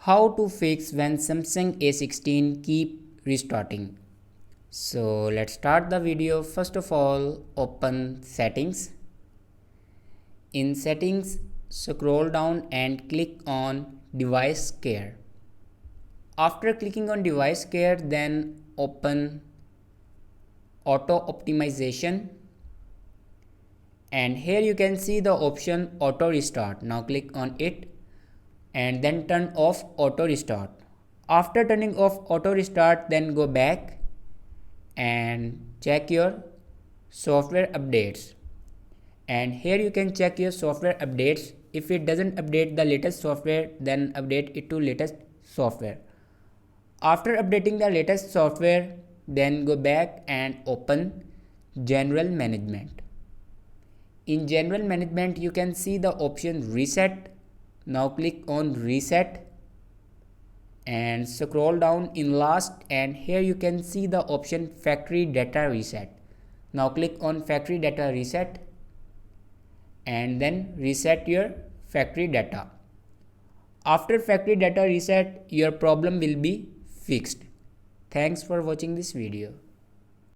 How to fix when Samsung A16 keep restarting. So let's start the video. First of all, open settings. In settings, scroll down and click on device care. After clicking on device care, then open auto optimization, and here you can see the option auto restart. Now click on it and then turn off auto restart. After turning off auto restart, then go back and check your software updates, and here you can check your software updates. If it doesn't update the latest software, then update it to latest software. After updating the latest software, then go back and open general management. In general management, you can see the option reset. Now click on reset and scroll down in last, and here you can see the option factory data reset. Now click on factory data reset and then reset your factory data. After factory data reset, your problem will be fixed. Thanks for watching this video.